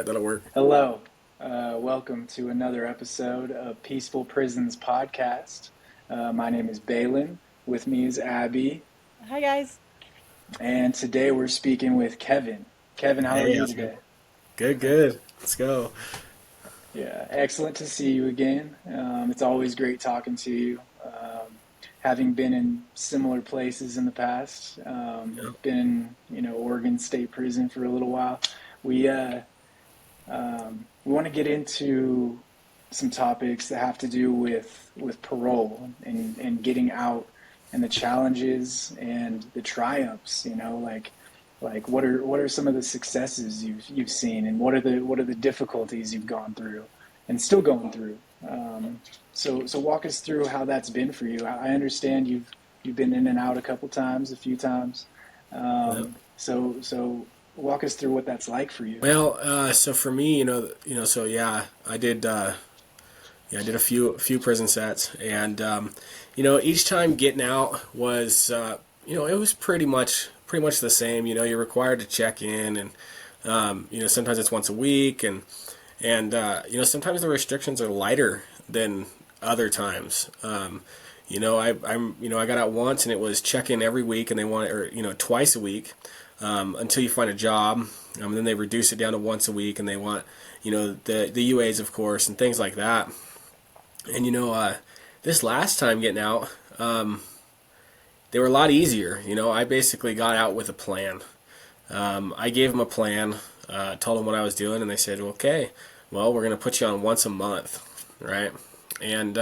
That'll work. Hello. Welcome to another episode of Peaceful Prisons Podcast. My name is Baylen. With me is Abby. Hi guys. And today we're speaking with Kevin. Kevin, how are Hey, you how's it going? today? Good, good. Let's go. Yeah, excellent to see you again. It's always great talking to you. Having been in similar places in the past, Yeah. been in Oregon State Prison for a little while. We want to get into some topics that have to do with parole and getting out and the challenges and the triumphs. Like what are some of the successes you've seen, and what are the difficulties you've gone through and still going through. So walk us through how that's been for you. I understand you've been in and out a few times. Yeah. So walk us through what that's like for you. Well, so for me, so yeah, I did. I did a few prison sets, and each time getting out was, it was pretty much the same. You're required to check in, and sometimes it's once a week, and sometimes the restrictions are lighter than other times. I got out once, and it was check in every week, and they want it, or twice a week, until you find a job. Then they reduce it down to once a week, and they want the UAs, of course, and things like that. And this last time getting out, they were a lot easier. I basically got out with a plan. I gave them a plan, told them what I was doing, and they said, "Okay, well, we're going to put you on once a month, right?" And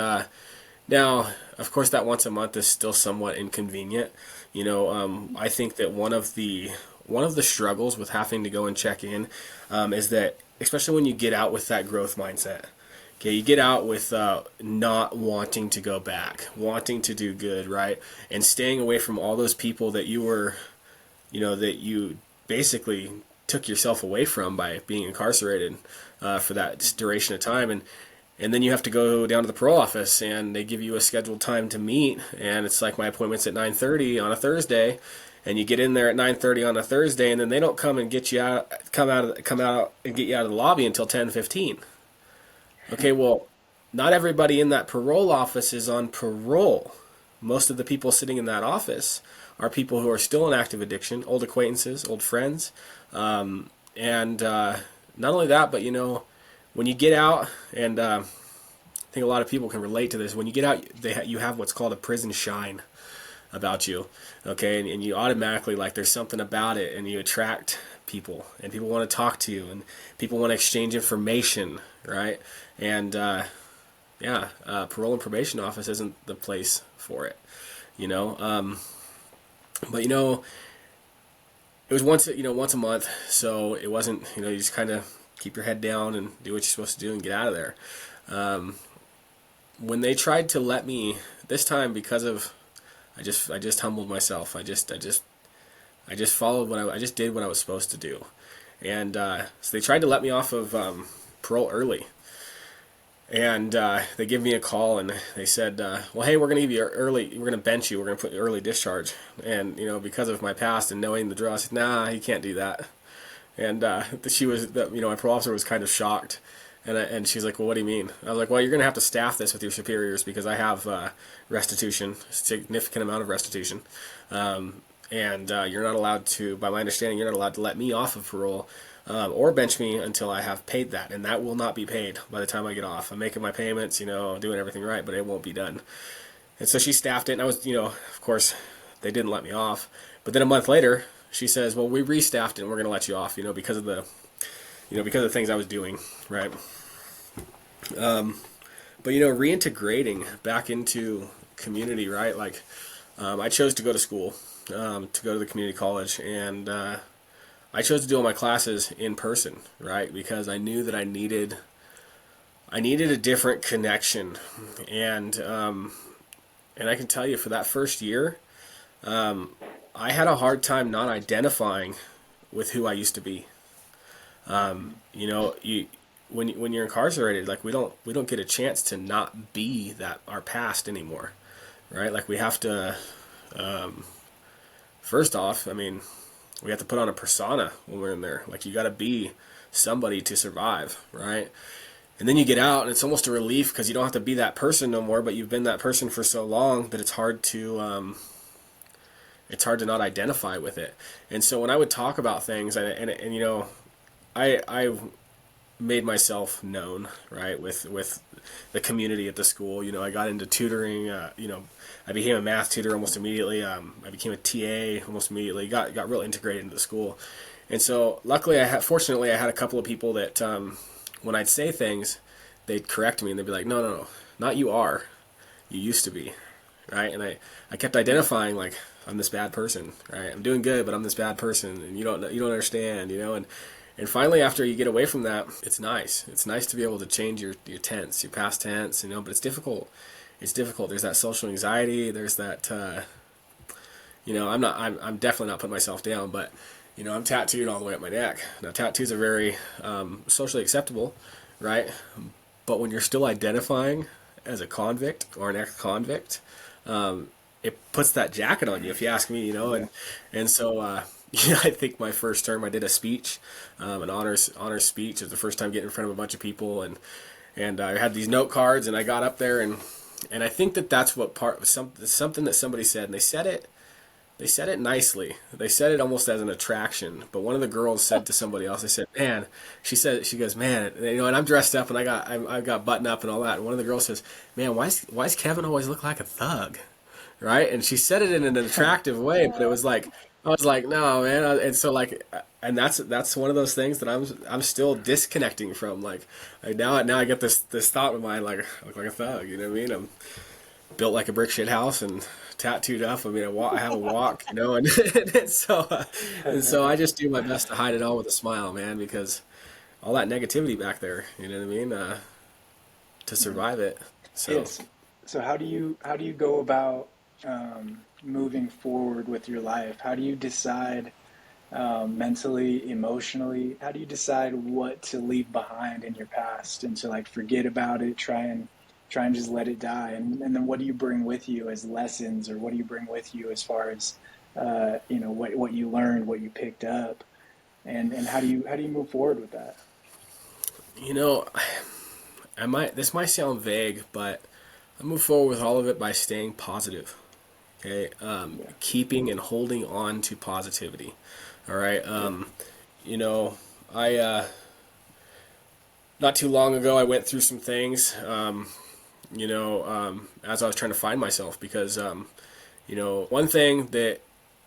now, of course, that once a month is still somewhat inconvenient. I think that one of the struggles with having to go and check in is that, especially when you get out with that growth mindset. Okay, you get out with not wanting to go back, wanting to do good, right? And staying away from all those people that you basically took yourself away from by being incarcerated for that duration of time. And then you have to go down to the parole office, and they give you a scheduled time to meet. And it's like my appointment's at 9:30 on a Thursday, and you get in there at 9:30 on a Thursday, and then they don't come and get you out, come out and get you out of the lobby until 10:15. Okay, well, not everybody in that parole office is on parole. Most of the people sitting in that office are people who are still in active addiction, old acquaintances, old friends. And not only that, but when you get out, and I think a lot of people can relate to this, when you get out, you have what's called a prison shine about you. Okay, and you automatically, like, there's something about it, and you attract people, and people want to talk to you, and people want to exchange information, right? And parole and probation office isn't the place for it, you know. But it was once a month, so it wasn't, you just kind of keep your head down and do what you're supposed to do and get out of there. When they tried to let me this time, because of I just humbled myself. I just followed I just did what I was supposed to do, and so they tried to let me off of parole early. And they give me a call, and they said, "Well, hey, we're going to give you early. We're going to bench you. We're going to put you early discharge." And because of my past and knowing the drill, I said, "Nah, you can't do that." And my parole officer was kind of shocked, and she's like, "Well, what do you mean?" I was like, "Well, you're going to have to staff this with your superiors, because I have restitution, significant amount of restitution, and you're not allowed to. By my understanding, you're not allowed to let me off of parole." Or bench me until I have paid that, and that will not be paid by the time I get off. I'm making my payments, doing everything right, but it won't be done. And so she staffed it, and I was, of course, they didn't let me off. But then a month later, she says, "Well, we restaffed it, and we're going to let you off, because of the things I was doing, right?" But reintegrating back into community, right? Like, I chose to go to school, to go to the community college, and I chose to do all my classes in person, right? Because I knew that I needed a different connection, and I can tell you, for that first year, I had a hard time not identifying with who I used to be. When you're incarcerated, like, we don't get a chance to not be that, our past, anymore, right? Like, we have to, first off, I mean, we have to put on a persona when we're in there. Like, you got to be somebody to survive, right? And then you get out, and it's almost a relief because you don't have to be that person no more. But you've been that person for so long that it's hard to not identify with it. And so when I would talk about things, and you know, I made myself known, right, with the community at the school. You know, I got into tutoring. You know, I became a math tutor almost immediately. I became a TA almost immediately. Got real integrated into the school. And so luckily, fortunately, I had a couple of people that when I'd say things, they'd correct me and they'd be like, no, no, no, not you are, you used to be, right? And I kept identifying like, I'm this bad person, right? I'm doing good, but I'm this bad person, and you don't understand, you know. And finally, after you get away from that, it's nice. It's nice to be able to change your tense, your past tense, you know. But it's difficult. It's difficult. There's that social anxiety. There's that, you know. I'm definitely not putting myself down, but you know, I'm tattooed all the way up my neck. Now, tattoos are very socially acceptable, right? But when you're still identifying as a convict or an ex-convict, it puts that jacket on you, if you ask me, you know. And so, yeah, I think my first term I did a speech, an honors speech. It was the first time getting in front of a bunch of people, and I had these note cards, and I got up there, and I think that's what something that somebody said, and they said it nicely. They said it almost as an attraction. But one of the girls said to somebody else, they said, "Man," she goes, "Man," you know, and I'm dressed up and I got button up and all that. And one of the girls says, "Man, why's Kevin always look like a thug?" Right? And she said it in an attractive way, but it was like I was like, "No, man." And so like, and that's one of those things that I'm still disconnecting from. Like now I get this thought in mind, like I look like a thug. You know what I mean? I'm built like a brick shit house and tattooed up. I mean, I have a walk, you know, and, and so I just do my best to hide it all with a smile, man, because all that negativity back there, you know what I mean, to survive it. So Yes. So how do you go about moving forward with your life? How do you decide mentally, emotionally? How do you decide what to leave behind in your past and to like forget about it, try and just let it die? And then what do you bring with you as lessons, or what do you bring with you as far as you know, what you learned, what you picked up, and how do you move forward with that? you know, this might sound vague, but I move forward with all of it by staying positive. Okay, Yeah. keeping and holding on to positivity. All right. Yeah. You know, I not too long ago I went through some things. You know, as I was trying to find myself, because you know, one thing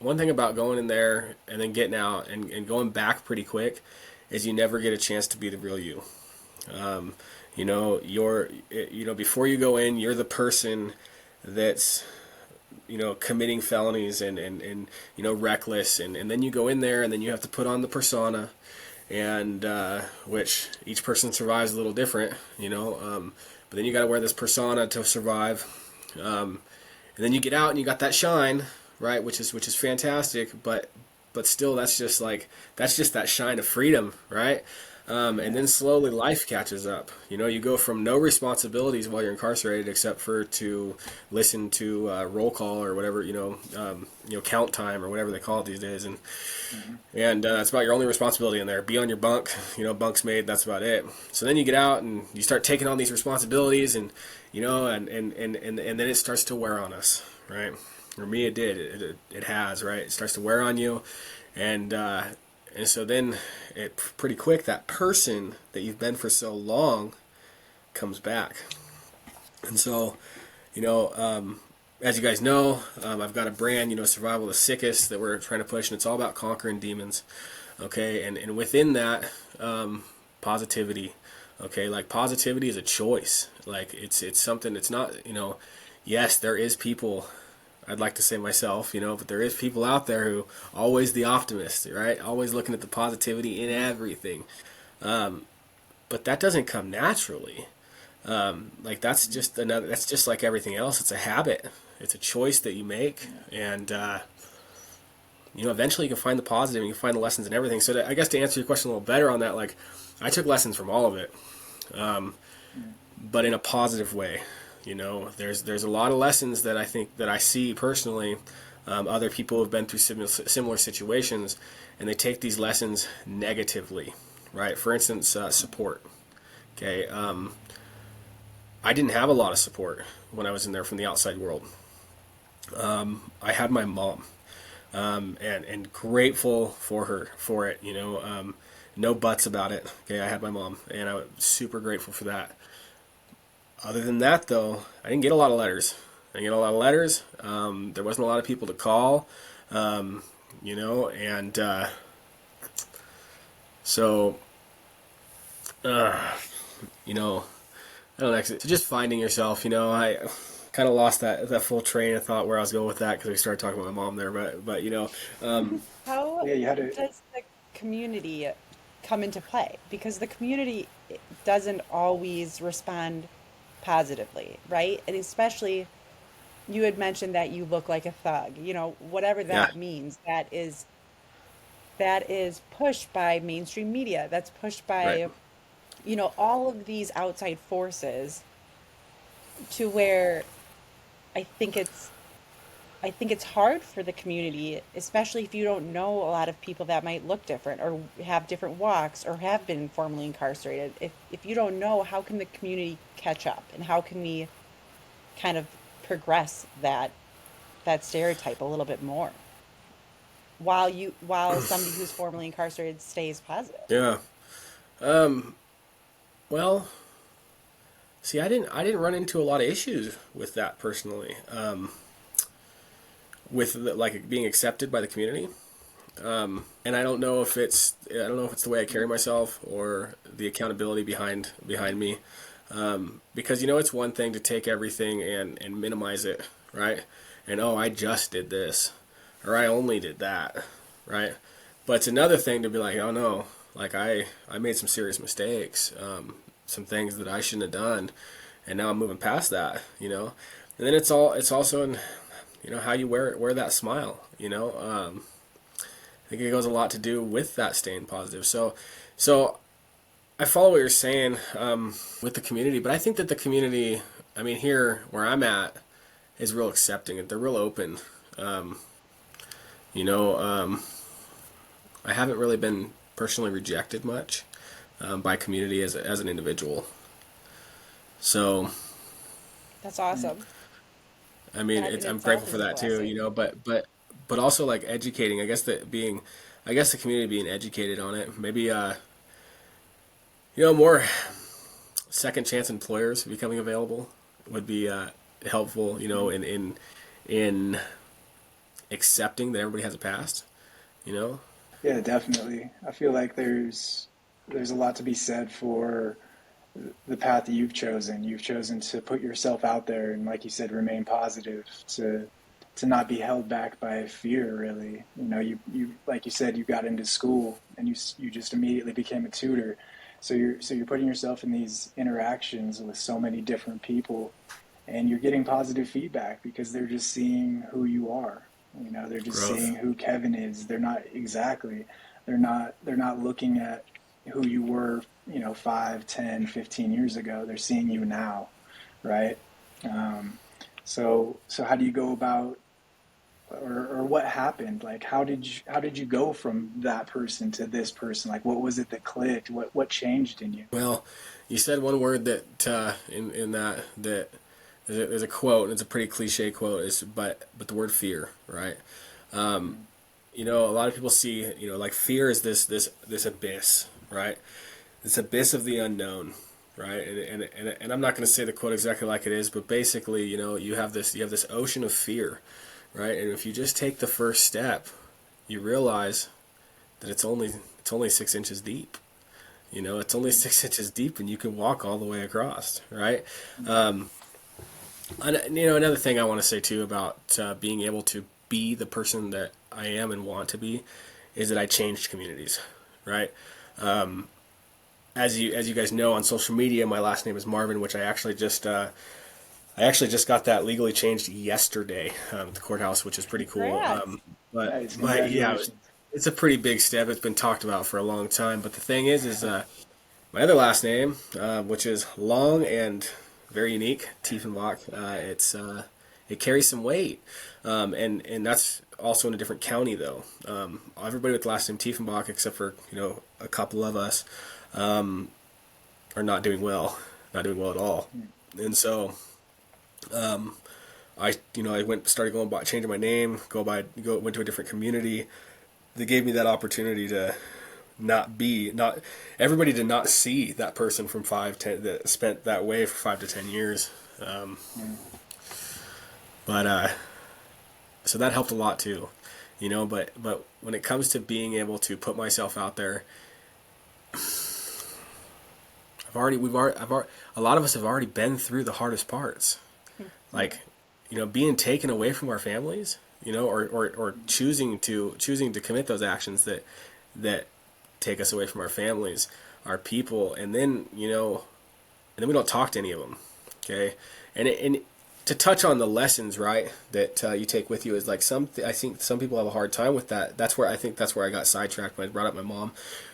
about going in there and then getting out and going back pretty quick is you never get a chance to be the real you. Um, you know, you know, before you go in, you're the person that's, you know, committing felonies and you know, reckless, and then you go in there and then you have to put on the persona, and which each person survives a little different, you know, but then you got to wear this persona to survive, and then you get out and you got that shine, right, which is fantastic, but still that's just that shine of freedom, right? And Yeah. then slowly life catches up. You know, you go from no responsibilities while you're incarcerated except for to listen to roll call or whatever, you know, count time or whatever they call it these days, Hmm. and that's about your only responsibility in there. Be on your bunk, you know, bunks made. That's about it. So then you get out and you start taking on these responsibilities, and you know, and then it starts to wear on us, right? For me, it did. It has, right? It starts to wear on you, and and so then it pretty quick, that person that you've been for so long comes back. And so, you know, as you guys know, I've got a brand, you know, Survival of the Sickest, that we're trying to push, and it's all about conquering demons. Okay, and within that, positivity. Okay, like positivity is a choice. Like it's something. It's not, you know. Yes, there is people. I'd like to say myself, you know, but there is people out there who always the optimist, right? Always looking at the positivity in everything. But that doesn't come naturally. Like that's just another. That's just like everything else. It's a habit. It's a choice that you make, and you know, eventually you can find the positive and you can find the lessons and everything. So I guess to answer your question a little better on that, like I took lessons from all of it, but in a positive way. You know, there's a lot of lessons that I think that I see personally. Other people have been through similar situations, and they take these lessons negatively, right? For instance, support. Okay, I didn't have a lot of support when I was in there from the outside world. I had my mom, and grateful for her for it. No buts about it. Okay, I had my mom, and I was super grateful for that. Other than that, though, I didn't get a lot of letters. I didn't get a lot of letters. There wasn't a lot of people to call, and so, uh, you know, I don't know. So just finding yourself, I kind of lost that full train of thought where I was going with that because we started talking about my mom there, but How Yeah, you had to. does the community come into play? Because the community doesn't always respond positively, right? And especially you had mentioned that you look like a thug, whatever yeah, that means, that is pushed by mainstream media. That's pushed right. by, all of these outside forces to where I think it's I think it's hard for the community, especially if you don't know a lot of people that might look different or have different walks or have been formerly incarcerated. If you don't know, how can the community catch up and how can we kind of progress that stereotype a little bit more while somebody who's formerly incarcerated stays positive? Yeah. Well, see, I didn't run into a lot of issues with that personally. With like being accepted by the community. And I don't know if it's the way I carry myself or the accountability behind me. Because it's one thing to take everything and minimize it, right? And oh, I just did this, or I only did that, right? But it's another thing to be like, oh no, like I made some serious mistakes, some things that I shouldn't have done, and now I'm moving past that. And then it's also in how you wear that smile. I think it goes a lot to do with that staying positive. So I follow what you're saying with the community, but I think that the community, I mean, here where I'm at, is real accepting. They're real open. Um, you know, um, I haven't really been personally rejected much by community as an individual. So, That's awesome. I mean, That in I'm itself grateful for is a that too. blessing. But also like educating. I guess the community being educated on it. Maybe more second chance employers becoming available would be helpful. In accepting that everybody has a past. You know. Yeah, definitely. I feel like there's a lot to be said for the path that you've chosen. You've chosen to put yourself out there and, like you said, remain positive, to not be held back by fear. Really, you like you said, you got into school and you just immediately became a tutor. So you're putting yourself in these interactions with so many different people, and you're getting positive feedback because they're just seeing who you are. They're just Growth. seeing who Kevin is. They're not looking at who you were, 5, 10, 15 years ago. They're seeing you now, right? Um, so how do you go about, or what happened? Like, how did you go from that person to this person? Like, what was it that clicked? What changed in you? Well, you said one word that in that there's a quote, and it's a pretty cliche quote, is but the word fear, right? A lot of people see, like fear is this abyss, right? This abyss of the unknown, right? And I'm not going to say the quote exactly like it is, but basically, you have this ocean of fear, right? And if you just take the first step, you realize that it's only 6 inches deep. It's only 6 inches deep, and you can walk all the way across, right? Um, and, another thing I want to say too about being able to be the person that I am and want to be is that I changed communities, right? As you guys know on social media, my last name is Marvin, which I actually just got that legally changed yesterday at the courthouse, which is pretty cool. Congrats. But Nice, but yeah, congratulations. it's a pretty big step. It's been talked about for a long time. But the thing is my other last name, which is long and very unique, Tiefenbach. It carries some weight, and that's also in a different county though. Everybody with the last name Tiefenbach, except for a couple of us are not doing well, not doing well at all. And so I started going by, changing my name, went to a different community. They gave me that opportunity to not everybody did not see that person from 5-10 that spent that way for 5 to 10 years. But so that helped a lot too, but when it comes to being able to put myself out there, a lot of us have already been through the hardest parts, like, being taken away from our families, or choosing to commit those actions that take us away from our families, our people, and then we don't talk to any of them. Okay, and to touch on the lessons, right, that you take with you is like I think some people have a hard time with that. That's where I got sidetracked when I brought up my mom,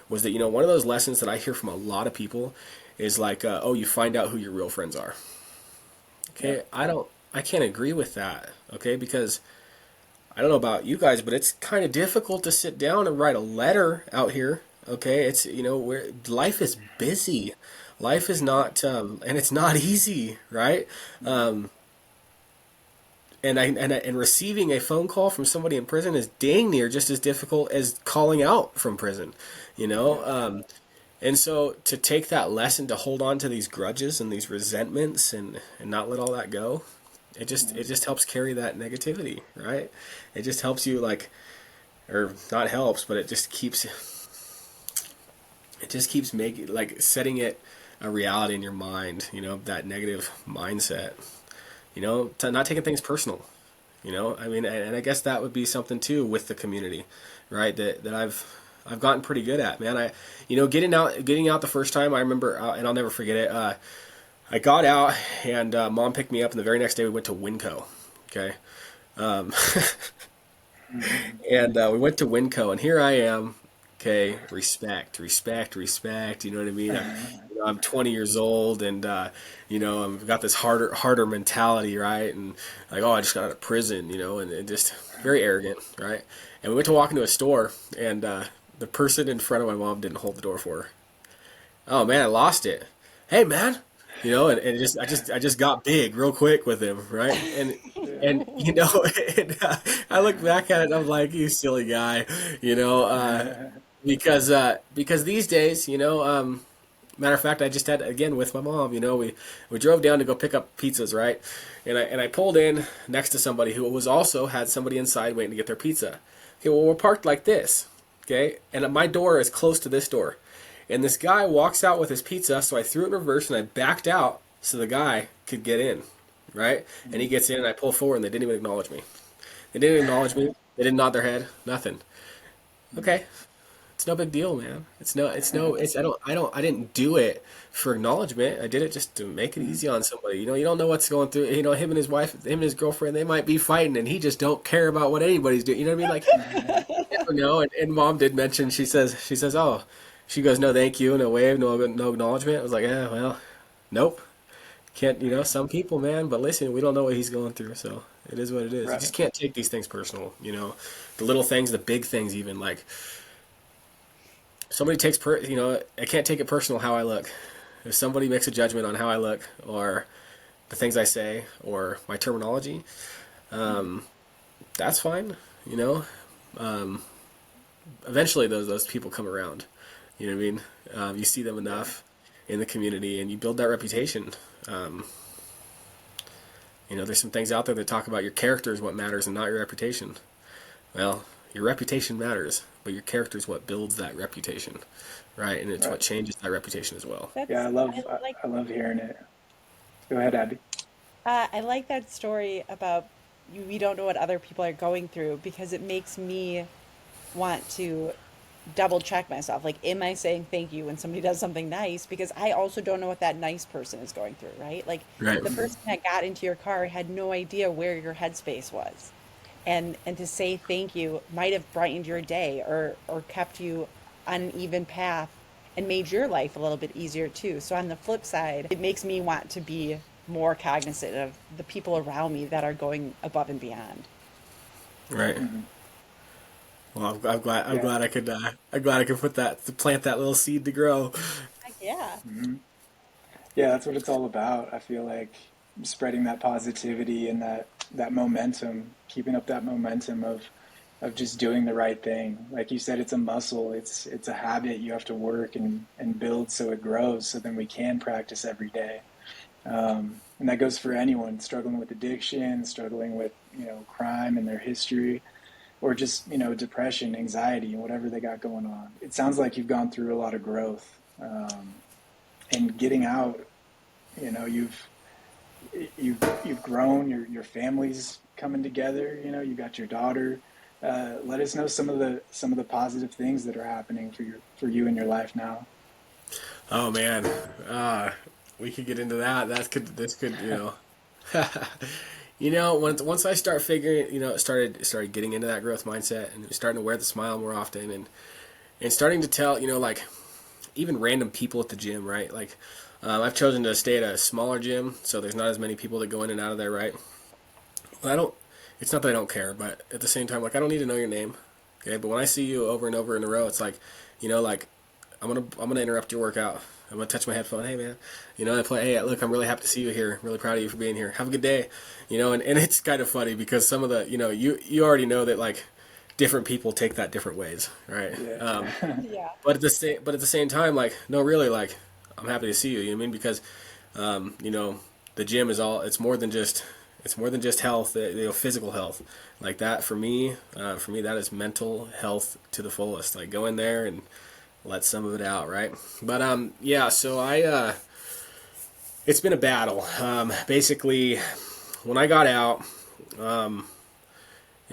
was that one of those lessons that I hear from a lot of people is like, you find out who your real friends are. Okay, yeah. I can't agree with that. Okay, because I don't know about you guys, but it's kind of difficult to sit down and write a letter out here. Okay, it's where life is busy, life is not, and it's not easy, right? And receiving a phone call from somebody in prison is dang near just as difficult as calling out from prison, and so to take that lesson, to hold on to these grudges and these resentments and not let all that go, it just helps carry that negativity, right? It just helps you, like, or not helps, but it just keeps making, like, setting it a reality in your mind, that negative mindset, to not taking things personal, I mean, and I guess that would be something too with the community, right? That I've gotten pretty good at, man. Getting out the first time, I remember, and I'll never forget it. I got out, and Mom picked me up, and the very next day we went to Winco. Okay, and we went to Winco, and here I am. Okay, respect. You know what I mean? I'm 20 years old, and I've got this harder mentality, right? And like, oh, I just got out of prison, and just very arrogant, right? And we went to walk into a store, and the person in front of my mom didn't hold the door for her. Oh man, I lost it. Hey man, I just got big real quick with him, right? And and I look back at it and I'm like, you silly guy, because these days, matter of fact, I just had, again, with my mom, we drove down to go pick up pizzas, right? And I pulled in next to somebody who was also had somebody inside waiting to get their pizza. Okay, well, we're parked like this, okay? And my door is close to this door. And this guy walks out with his pizza, so I threw it in reverse and I backed out so the guy could get in, right? And he gets in and I pull forward and they didn't even acknowledge me. They didn't acknowledge me. They didn't nod their head. Nothing. Okay. It's no big deal, man. I didn't do it for acknowledgement. I did it just to make it easy on somebody. You don't know what's going through. Him and his wife, him and his girlfriend, they might be fighting, and he just don't care about what anybody's doing. You know what I mean? Like, you never know. And Mom did mention. She says, oh, she goes, no, thank you, no wave, no acknowledgement. I was like, yeah, well, nope. Can't, some people, man. But listen, we don't know what he's going through, so it is what it is. Right. You just can't take these things personal. The little things, the big things, even like. Somebody takes I can't take it personal how I look. If somebody makes a judgment on how I look or the things I say or my terminology, that's fine. Eventually those people come around. You know what I mean? You see them enough in the community, and you build that reputation. There's some things out there that talk about your character is what matters and not your reputation. Well, your reputation matters, but your character is what builds that reputation, right? And it's what changes that reputation as well. Yeah, I love hearing it. Go ahead, Abby. I like that story about we don't know what other people are going through, because it makes me want to double check myself. Like, am I saying thank you when somebody does something nice? Because I also don't know what that nice person is going through, right? Like, the person that got into your car had no idea where your headspace was. And to say thank you might have brightened your day or kept you on an even path and made your life a little bit easier too. So on the flip side, it makes me want to be more cognizant of the people around me that are going above and beyond. Right. Well, I'm Yeah. glad I could put that to plant that little seed to grow. Heck yeah. Hmm. Yeah, that's what it's all about. I feel like spreading that positivity and that momentum, keeping up that momentum of just doing the right thing. Like you said, it's a muscle. It's a habit you have to work and build so it grows. So then we can practice every day. And that goes for anyone struggling with addiction, struggling with crime and their history, or just depression, anxiety, and whatever they got going on. It sounds like you've gone through a lot of growth, and getting out. You know, you've grown. Your family's coming together. You got your daughter. Let us know some of the positive things that are happening for you in your life now. Oh man, uh, we could get into that. This could once I start figuring, started getting into that growth mindset and starting to wear the smile more often and starting to tell, like even random people at the gym, right? Like I've chosen to stay at a smaller gym, so there's not as many people that go in and out of there, right? Well, I don't. It's not that I don't care, but at the same time, like I don't need to know your name, okay? But when I see you over and over in a row, it's like, like I'm gonna interrupt your workout. I'm gonna touch my headphone. Hey man, I play. Hey, look, I'm really happy to see you here. Really proud of you for being here. Have a good day. And it's kind of funny because some of the you already know that like different people take that different ways, right? Yeah. Yeah. But at the same time, like no, really, like I'm happy to see you. You know what I mean? Because the gym is all. It's more than just health. Physical health like that for me that is mental health to the fullest. Like go in there and let some of it out, right? But yeah. So it's been a battle. Basically, when I got out, I'll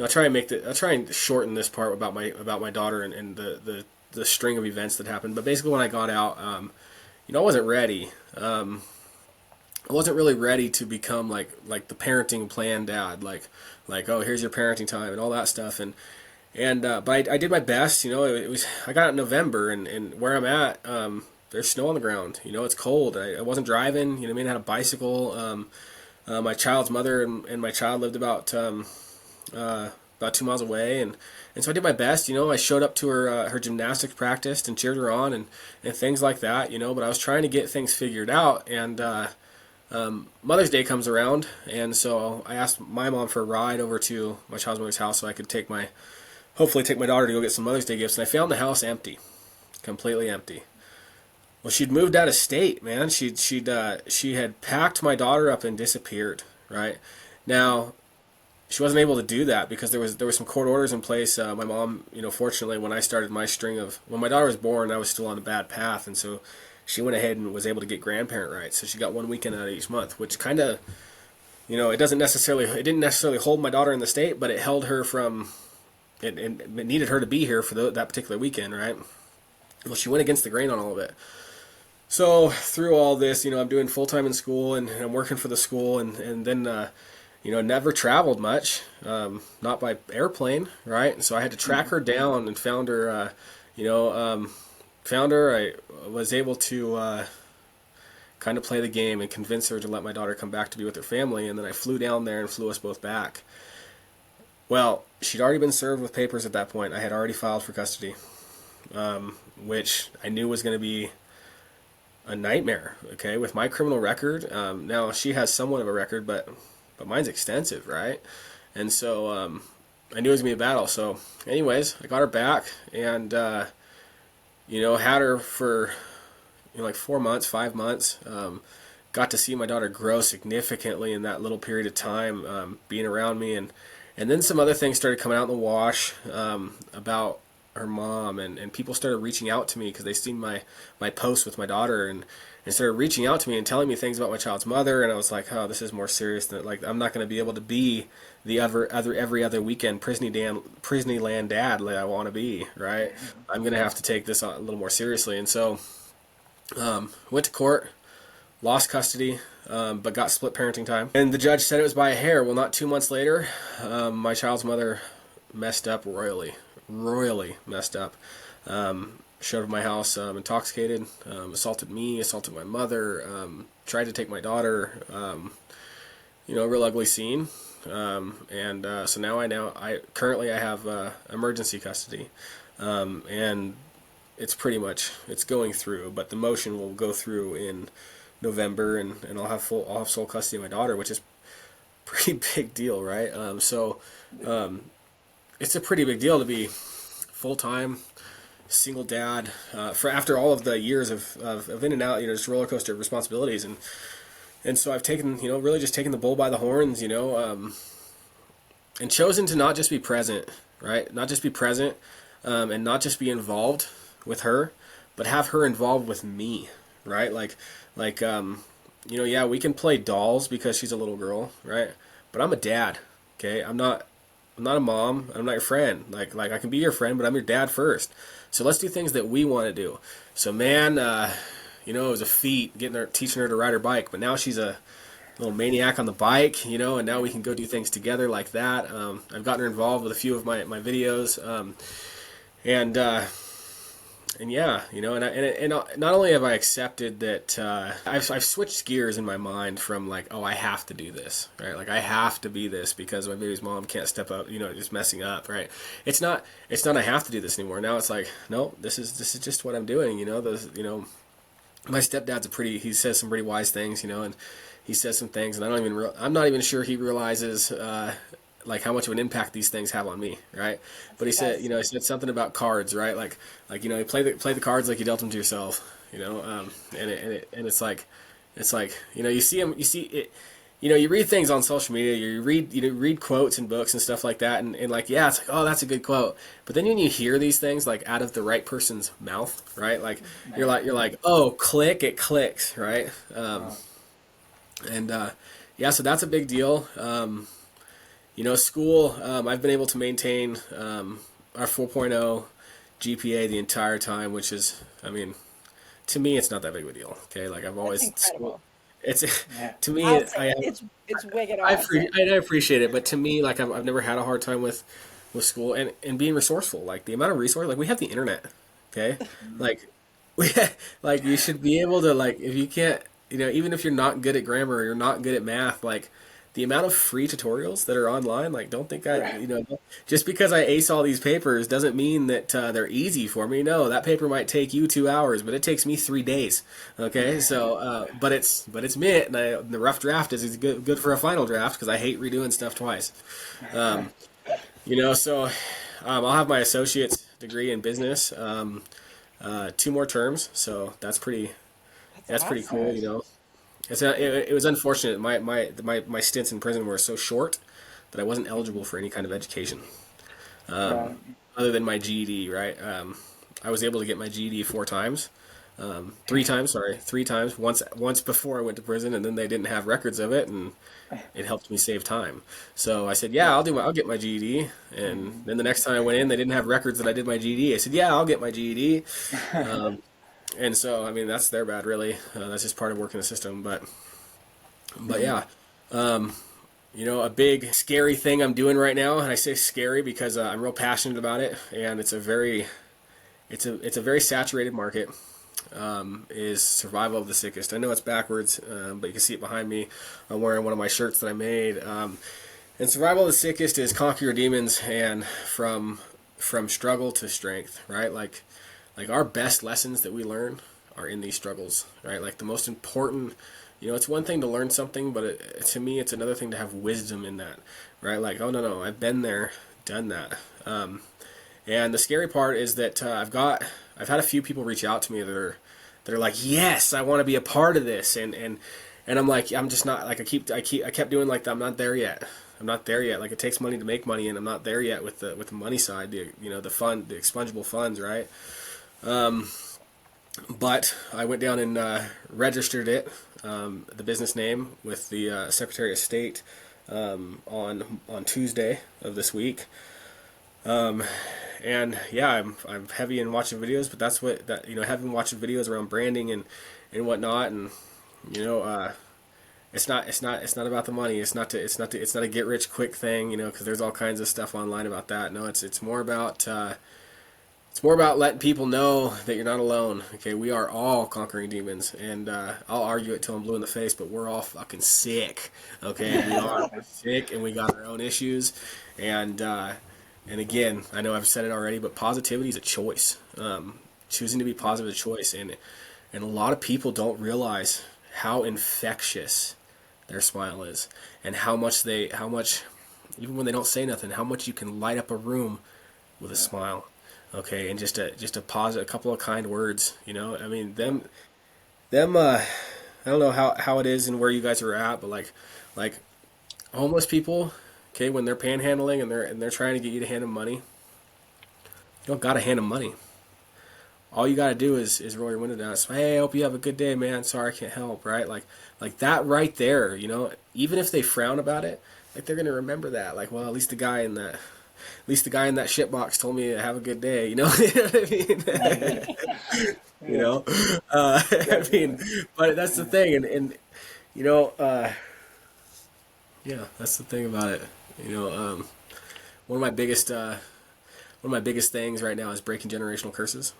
try and shorten this part about my daughter and the string of events that happened. But basically, when I got out, I wasn't ready. I wasn't really ready to become like the parenting plan dad, like oh here's your parenting time and all that stuff and but I did my best. It was I got out in November and where I'm at, there's snow on the ground. It's cold. I wasn't driving. I mean I had a bicycle. My child's mother and my child lived about 2 miles away, and so I did my best. I showed up to her gymnastics practice and cheered her on and things like that. But I was trying to get things figured out, and Mother's Day comes around, and so I asked my mom for a ride over to my child's mother's house so I could hopefully take my daughter to go get some Mother's Day gifts, and I found the house empty, completely empty. Well, she'd moved out of state, man. She had packed my daughter up and disappeared. Right now, she wasn't able to do that because there was some court orders in place. My mom, fortunately, when I started my string of when my daughter was born, I was still on a bad path, and so she went ahead and was able to get grandparent rights. So she got 1 weekend out of each month, which kind of, it didn't necessarily hold my daughter in the state, but it held her from it needed her to be here for that particular weekend, right? Well, she went against the grain on all of it. So through all this, I'm doing full time in school and I'm working for the school, and then never traveled much, not by airplane, right? So I had to track her down and found her. Found her. I was able to kind of play the game and convince her to let my daughter come back to be with her family, and then I flew down there and flew us both back. Well, she'd already been served with papers at that point. I had already filed for custody, which I knew was going to be a nightmare. Okay, with my criminal record, now she has somewhat of a record, but mine's extensive, right? And so I knew it was gonna be a battle. So, anyways, I got her back and had her for like 4 months, 5 months. Got to see my daughter grow significantly in that little period of time, being around me, and then some other things started coming out in the wash about her mom, and people started reaching out to me because they seen my post with my daughter and started reaching out to me and telling me things about my child's mother, and I was like, oh, this is more serious than like I'm not going to be able to be the every other weekend Disneyland dad like I want to be, right? I'm going to have to take this a little more seriously, and so went to court, lost custody, but got split parenting time, and the judge said it was by a hair. Well, not 2 months later, my child's mother messed up royally messed up. Showed up at my house intoxicated, assaulted me, assaulted my mother, tried to take my daughter, real ugly scene. So I currently I have emergency custody, and it's going through, but the motion will go through in November, and I'll have sole custody of my daughter, which is pretty big deal, right? It's a pretty big deal to be full time single dad for after all of the years of in and out, just roller coaster of responsibilities, and so I've taken, really just taken the bull by the horns, and chosen to not just be present, right? Not just be present, and not just be involved with her, but have her involved with me, right? Yeah, we can play dolls because she's a little girl, right? But I'm a dad, okay? I'm not a mom. I'm not your friend. Like I can be your friend, but I'm your dad first. So let's do things that we want to do. So man, it was a feat teaching her to ride her bike, but now she's a little maniac on the bike, and now we can go do things together like that. I've gotten her involved with a few of my videos, and yeah, and not only have I accepted that, I've switched gears in my mind from like, oh, I have to do this, right? Like I have to be this because my baby's mom can't step up, just messing up, right? It's not I have to do this anymore. Now it's like, no, this is just what I'm doing, my stepdad's he says some pretty wise things, and he says some things, and I'm not even sure he realizes like how much of an impact these things have on me, right? But he said, he said something about cards, right? Like you play the cards like you dealt them to yourself, and it's like you see them, you see it. You read things on social media, you read quotes and books and stuff like that, and like, yeah, it's like, oh, that's a good quote. But then when you hear these things like out of the right person's mouth, right? Like you're like, oh, it clicks, right? And yeah, so that's a big deal. School, I've been able to maintain our 4.0 GPA the entire time, which is, to me, it's not that big of a deal. Okay, like I've That's always incredible. it's Yeah. to me, I'll say it's wicked awesome. I appreciate it, but to me, like I've never had a hard time with school and being resourceful. Like the amount of resource, like we have the internet, okay? Like we like you should be able to, like, if you can't, even if you're not good at grammar or you're not good at math, like the amount of free tutorials that are online, like don't think Right. just because I ace all these papers doesn't mean that they're easy for me. No, that paper might take you 2 hours, but it takes me 3 days. Okay, so but it's me, and the rough draft is good for a final draft because I hate redoing stuff twice. Um, so I'll have my associate's degree in business, 2 more terms, so That's that's pretty cool. awesome. It was unfortunate. My stints in prison were so short that I wasn't eligible for any kind of education Right. other than my GED. Right, I was able to get my GED 4 times, 3 times. Sorry, 3 times. Once before I went to prison, and then they didn't have records of it, and it helped me save time. So I said, yeah, I'll get my GED. And then the next time I went in, they didn't have records that I did my GED. I said, yeah, I'll get my GED. And so, that's their bad, really. That's just part of working the system. But yeah, a big scary thing I'm doing right now, and I say scary because I'm real passionate about it, and it's a very saturated market. Is survival of the sickest. I know it's backwards, but you can see it behind me. I'm wearing one of my shirts that I made. And survival of the sickest is conquer your demons and from struggle to strength, right? Like our best lessons that we learn are in these struggles, right? Like the most important, it's one thing to learn something, but to me, it's another thing to have wisdom in that, right? Like, oh no, I've been there, done that. And the scary part is that I've had a few people reach out to me that are like, yes, I want to be a part of this, and I'm like, I'm just not, like, I kept doing like, I'm not there yet. I'm not there yet. Like, it takes money to make money, and I'm not there yet with the money side, the expungible funds, right? But I went down and registered the business name with the Secretary of State on Tuesday of this week. And yeah, I'm heavy in watching videos, but that's having watching videos around branding and whatnot, and it's not about the money. It's not a get rich quick thing, because there's all kinds of stuff online about that. No, it's more about It's more about letting people know that you're not alone. Okay, we are all conquering demons, and I'll argue it till I'm blue in the face, but we're all fucking sick. Okay, we are. We're sick, and we got our own issues, and again, I know I've said it already, but positivity is a choice. Choosing to be positive is a choice, and a lot of people don't realize how infectious their smile is, and how much even when they don't say nothing, how much you can light up a room with a smile. Okay, and just a positive, a couple of kind words. I mean, them. I don't know how it is and where you guys are at, but like homeless people. Okay, when they're panhandling and they're trying to get you to hand them money, you don't gotta hand them money. All you gotta do is roll your window down and say, "Hey, I hope you have a good day, man. Sorry I can't help." Right? Like that right there. Even if they frown about it, like they're gonna remember that. Like, well, at least the guy in that shit box told me to have a good day. You know, you know what I mean? you Yeah, know, I mean, definitely. but that's the thing, and you know, yeah, that's the thing about it. You know, one of my biggest things right now is breaking generational curses.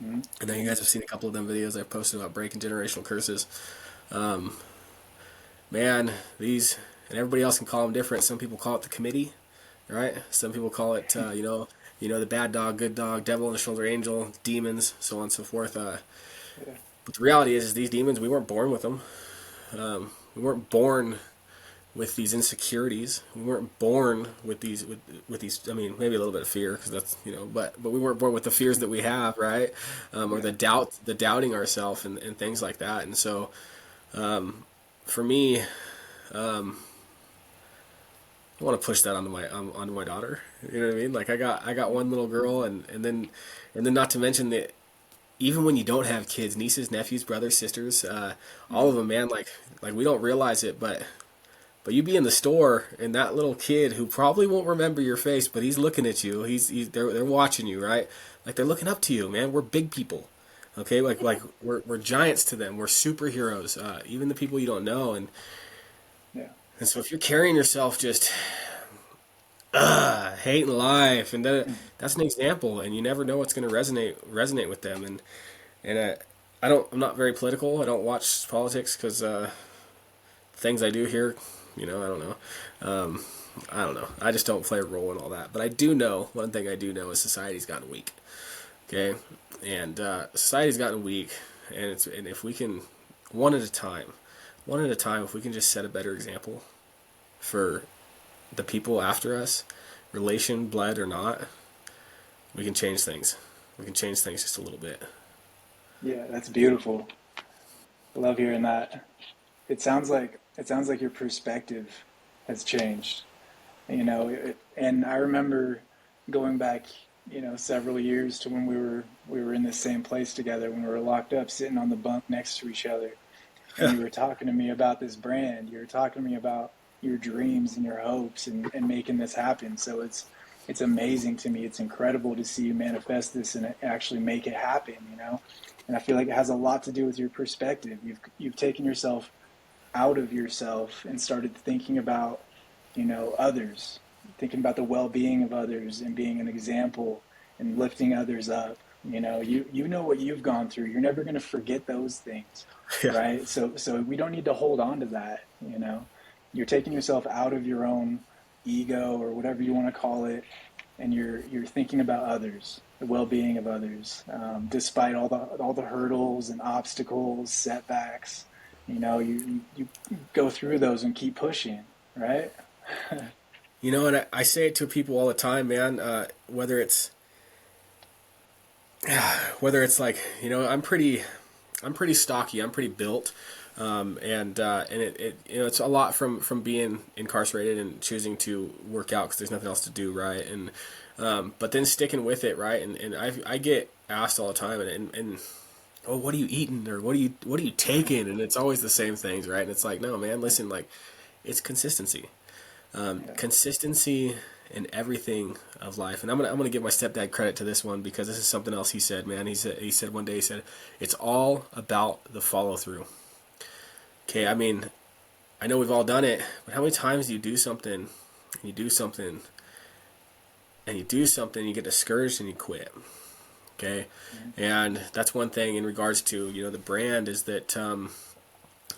Mhm. I know you guys have seen a couple of them videos I've posted about breaking generational curses. Um, Man, these and everybody else can call them different. Some people call it the committee, right? Some people call it, the bad dog, good dog, devil on the shoulder, angel, demons, so on and so forth. Yeah, But the reality is these demons, we weren't born with them. We weren't born with these insecurities. We weren't born with these. I mean, maybe a little bit of fear because that's but we weren't born with the fears that we have, right? Or yeah, the doubting ourselves and things like that. And so, for me, I want to push that onto my daughter. You know what I mean? Like I got one little girl, and then not to mention that even when you don't have kids, nieces, nephews, brothers, sisters, all of them, man. Like we don't realize it, but you be in the store and that little kid who probably won't remember your face, but he's looking at you. They're watching you, right? Like they're looking up to you, man. We're big people, okay? Like we're giants to them. We're superheroes. Even the people you don't know, yeah, and so if you're carrying yourself just hating life, and that's an example, and you never know what's going to resonate with them, and I'm not very political. I don't watch politics because things I do here, I don't know. I don't know. I just don't play a role in all that. But I do know one thing. I do know is society's gotten weak. Okay, and society's gotten weak, and if we can one at a time, if we can just set a better example for the people after us, relation, blood or not, we can change things. We can change things just a little bit. yeah. That's beautiful. I love hearing that. It sounds like your perspective has changed. And I remember going back, several years to when we were in the same place together when we were locked up, sitting on the bunk next to each other, and you were talking to me about this brand. You were talking to me about your dreams and your hopes and making this happen. So it's amazing to me. It's incredible to see you manifest this and actually make it happen. And I feel like it has a lot to do with your perspective. You've taken yourself out of yourself and started thinking about, others, thinking about the well-being of others and being an example and lifting others up. You know what you've gone through. You're never going to forget those things, Yeah. right? So we don't need to hold on to that. You're taking yourself out of your own ego or whatever you want to call it, and you're thinking about others, the well-being of others, despite all the hurdles and obstacles, setbacks. You go through those and keep pushing, right? And I say it to people all the time, man. Whether it's like I'm pretty stocky. I'm pretty built, and it's a lot from being incarcerated and choosing to work out because there's nothing else to do, right? And but then sticking with it, right? And I get asked all the time, and oh, what are you eating or what are you taking? And it's always the same things, right? And it's like, no, man, listen, like it's consistency. Yeah, Consistency in everything of life. And I'm gonna give my stepdad credit to this one because this is something else he said, man. He said one day, he said it's all about the follow through. Okay, I mean, I know we've all done it, but how many times do you do something and you do something, you get discouraged and you quit. Okay, and that's one thing in regards to the brand is that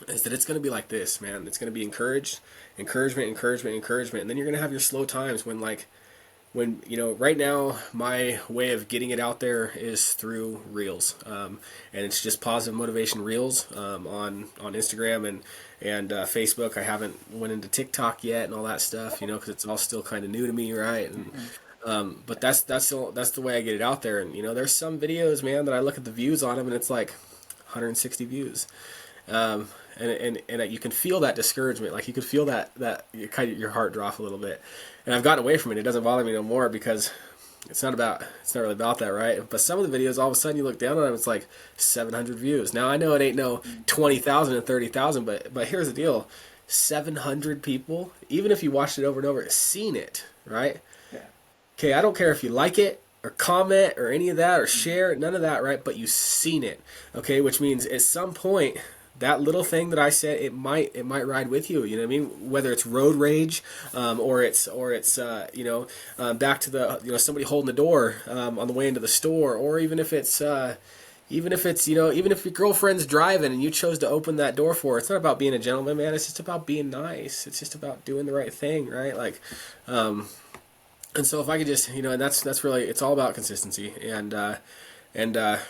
it's going to be like this, man. It's going to be encouragement, and then you're going to have your slow times when right now my way of getting it out there is through reels, and it's just positive motivation reels on Instagram and Facebook. I haven't went into TikTok yet and all that stuff, because it's all still kind of new to me, right? And but that's the way I get it out there. And there's some videos, man, that I look at the views on them and it's like 160 views. And you can feel that discouragement, like you could feel that you kind of your heart drop a little bit. And I've gotten away from it. It doesn't bother me no more because it's not really about that, right? But some of the videos, all of a sudden you look down on them, it's like 700 views. Now I know it ain't no 20,000 and 30,000, but here's the deal: 700 people, even if you watched it over and over, seen it, right? Yeah. Okay, I don't care if you like it or comment or any of that or share, none of that, right? But you've seen it, okay? Which means at some point, that little thing that I said, it might ride with you. You know what I mean? Whether it's road rage, or it's back to the somebody holding the door on the way into the store, or even if it's even if your girlfriend's driving and you chose to open that door for her. It's not about being a gentleman, man. It's just about being nice. It's just about doing the right thing, right? Like, and so if I could just and that's really, it's all about consistency. And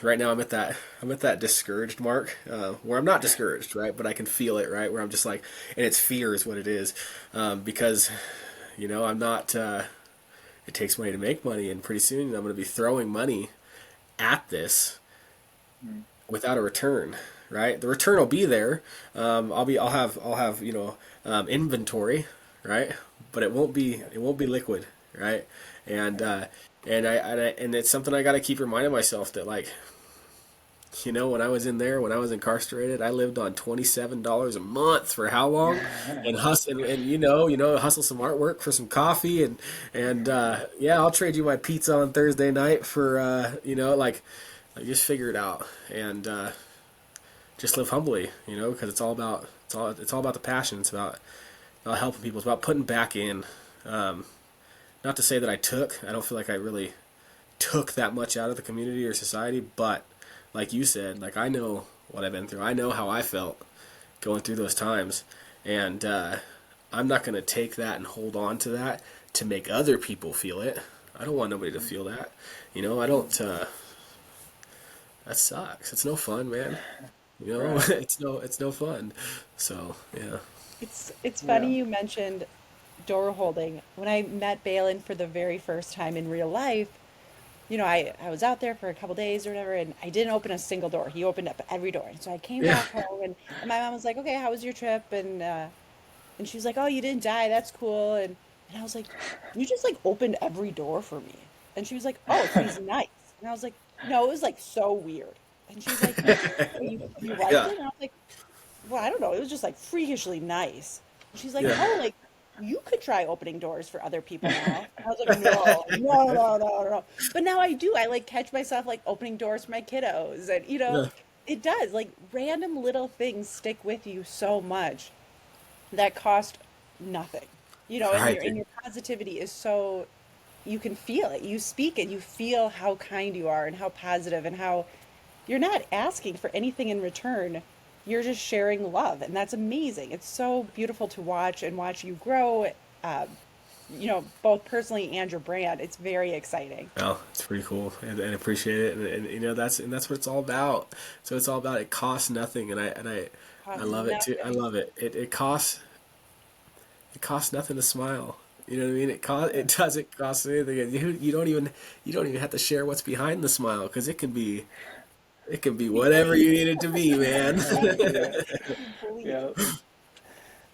right now I'm at that discouraged mark, where I'm not discouraged, right? But I can feel it, right? Where I'm just like, and it's fear is what it is, because I'm not. It takes money to make money, and pretty soon I'm going to be throwing money at this without a return, right? The return will be there. I'll have inventory, right? But it won't be liquid, right? And and it's something I got to keep reminding myself that, like, when I was incarcerated, I lived on $27 a month for how long, and hustle hustle some artwork for some coffee, and I'll trade you my pizza on Thursday night for I just figure it out, and just live humbly, because it's all about the passion. It's about helping people. It's about putting back in. Not to say that I don't feel like I really took that much out of the community or society, but like you said, like, I know what I've been through. I know how I felt going through those times, and I'm not going to take that and hold on to that to make other people feel it. I don't want nobody to feel that. I don't. That sucks. It's no fun, man. Right. it's no fun. So yeah. It's funny you mentioned door holding. When I met Baylen for the very first time in real life, I was out there for a couple days or whatever, and I didn't open a single door. He opened up every door. And so I came Yeah. back home, and my mom was like, "Okay, how was your trip?" And she was like, "Oh, you didn't die. That's cool." And I was like, "You just like opened every door for me." And she was like, "Oh, so he's nice." And I was like, "No, it was like so weird." And she was like, "You liked Yeah. it?" And I was like, "Well, I don't know. It was just like freakishly nice." And she's like, Yeah. "Oh, like you could try opening doors for other people now." And I was like, "No, no, no, no, no." But now I do. I like catch myself like opening doors for my kiddos, and Yeah. it does. Like random little things stick with you so much that cost nothing. And Right. your positivity is so, you can feel it. You speak it. You feel how kind you are and how positive and how you're not asking for anything in return. You're just sharing love, and that's amazing. It's so beautiful to watch and watch you grow, both personally and your brand. It's very exciting. Well, it's pretty cool, and appreciate it, and that's what it's all about. So it's all about, it costs nothing, and I Costs love it too. I nothing. love it. It costs nothing to smile. You know what I mean? It doesn't cost anything. And you don't even have to share what's behind the smile, because it can be whatever you need it to be, man. Right. Yeah. Complete. Yeah.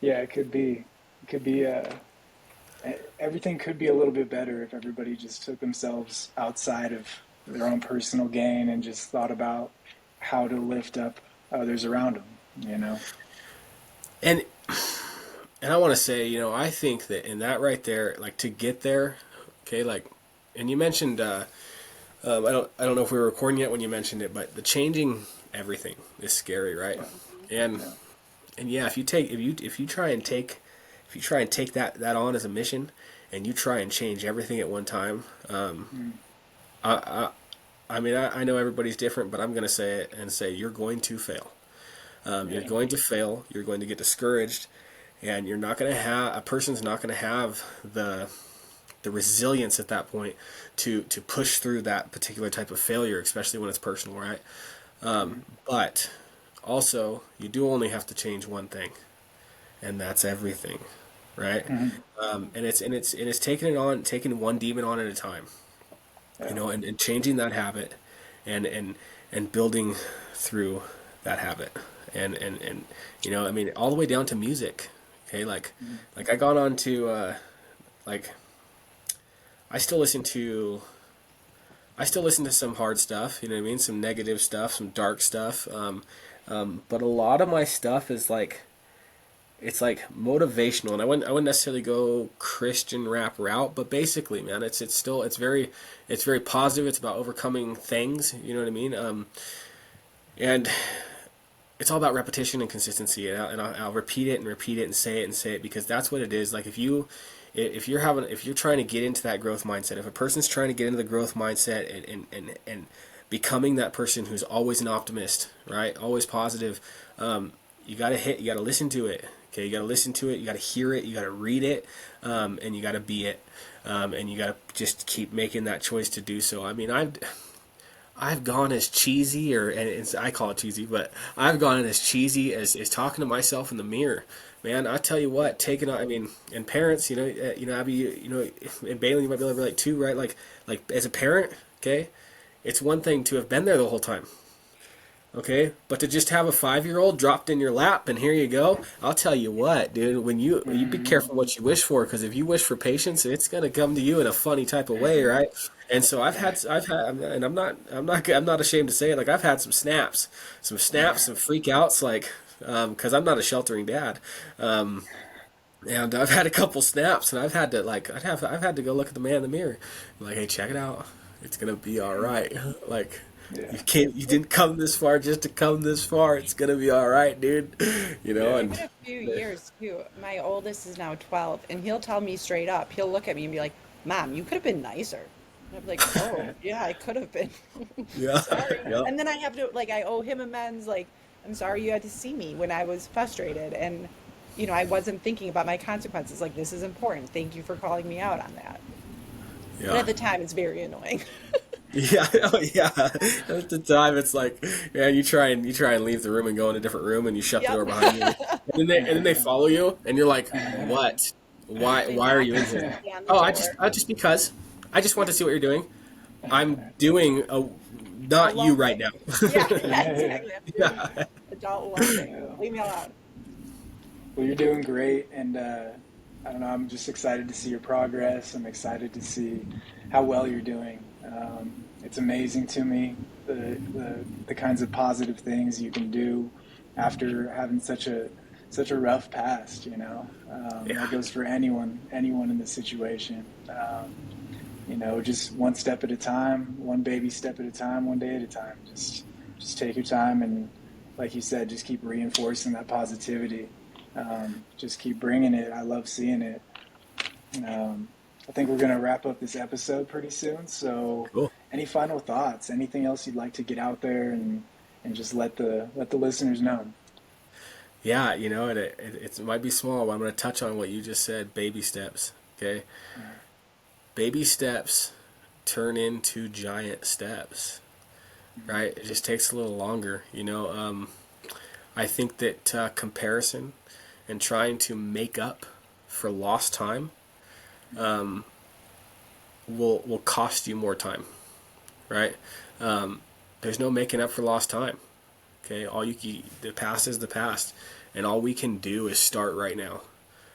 Yeah. It could be. It could be. Everything could be a little bit better if everybody just took themselves outside of their own personal gain and just thought about how to lift up others around them. You know. and and I want to say, I think that in that right there, like, to get there, okay, like, and you mentioned, I don't know if we were recording yet when you mentioned it, but the changing everything is scary, right? And Yeah. and yeah, if you try and take that on as a mission, and you try and change everything at one time, Mm. I, I mean, I know everybody's different, but I'm going to say it and say you're going to fail. You're Yeah. going to fail. You're going to get discouraged, and you're not going to have a person's not going to have the resilience at that point to push through that particular type of failure, especially when it's personal, right? Mm. But also, you do only have to change one thing, and that's everything, right? Mhm. And it's taking one demon on at a time, Yeah. and changing that habit, and building through that habit, and I mean, all the way down to music. Okay, Mhm. like I got on to like I still listen to I still listen to some hard stuff, you know what I mean? Some negative stuff, some dark stuff. But a lot of my stuff is like it's like motivational, and I wouldn't necessarily go Christian rap route, but basically, man, it's still it's very positive. It's about overcoming things, you know what I mean? And it's all about repetition and consistency, and I'll repeat it and repeat it and say it because that's what it is. Like if you're trying to get into that growth mindset, if a person's trying to get into the growth mindset and becoming that person who's always an optimist, right? Always positive, you got to listen to it. Okay, you got to listen to it. You got to hear it. You got to read it, and you got to be it, and you got to just keep making that choice to do so. I mean, I've gone as cheesy, I call it cheesy, but I've gone as cheesy as talking to myself in the mirror. Man, I tell you what, I mean, and parents, Abby, and Baylen, you might be able to relate too, right? Like as a parent, okay, it's one thing to have been there the whole time, okay, but to just have a 5-year-old dropped in your lap and here you go, I'll tell you what, dude, when you be Mhm. careful what you wish for, because if you wish for patience, it's gonna come to you in a funny type of way, right? And so and I'm not ashamed to say it, like I've had some freak outs, like, because I'm not a sheltering dad, and I've had a couple snaps, and I've had to go look at the man in the mirror, like, hey, check it out, it's gonna be all right, like. Yeah. You didn't come this far just to come this far. It's gonna be all right, dude. Yeah. It's And been a few years too. My oldest is now 12, and he'll tell me straight up. He'll look at me and be like, "Mom, you could have been nicer." And I'm like, "Oh, yeah, I could have been. yeah, Sorry." yeah, And then I have to like I owe him amends. Like, I'm sorry you had to see me when I was frustrated, and I wasn't thinking about my consequences. Like, this is important. Thank you for calling me out on that. But yeah. at the time, it's very annoying. Yeah, oh yeah. At the time, it's like, man, you try and leave the room and go in a different room, and you shut the Yep. door behind you, and then they follow you, and you're like, what? They Why are you knock in and here? bang on the Oh, door. just because. I just want Yeah. to see what you're doing. I'm doing not you Alone right now. thing. Yeah, yeah, exactly. I'm doing Yeah, adult alone thing. Yeah. Leave me alone. Well, you're doing great, and I don't know. I'm just excited to see your progress. I'm excited to see how well you're doing. It's amazing to me the kinds of positive things you can do after having such a rough past. That yeah, goes for anyone in this situation. Just one step at a time, one baby step at a time, one day at a time. Just take your time and, like you said, just keep reinforcing that positivity. Just keep bringing it. I love seeing it. Um, I think we're going to wrap up this episode pretty soon. So, cool. any final thoughts? Anything else you'd like to get out there and just let the listeners know? Yeah, it might be small, but I'm going to touch on what you just said. Baby steps. Okay, Yeah. baby steps turn into giant steps. Right? It just takes a little longer. I think that comparison and trying to make up for lost time will cost you more time. Right? There's no making up for lost time. Okay, the past is the past, and all we can do is start right now.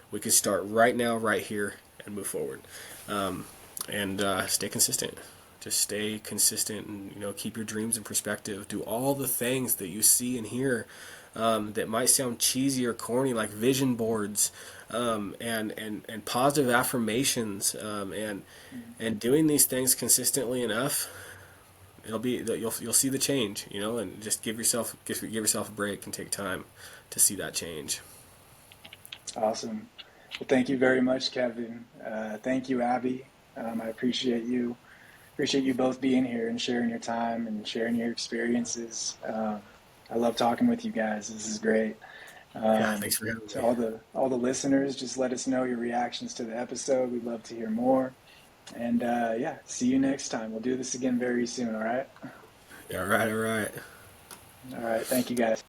We can start right now, right here, and move forward, and stay consistent. Just stay consistent, and keep your dreams in perspective. Do all the things that you see and hear that might sound cheesy or corny, like vision boards, and positive affirmations, and doing these things consistently enough, you'll see the change, and just give yourself a break and take time to see that change. Awesome. Well, thank you very much, Kevin. Thank you, Abby. I appreciate you both being here and sharing your time and sharing your experiences. I love talking with you guys. This is great. Yeah, thanks for having To me. all the listeners, just let us know your reactions to the episode. We'd love to hear more. And yeah, see you next time. We'll do this again very soon. All right. All right, all right. All right. Thank you, guys.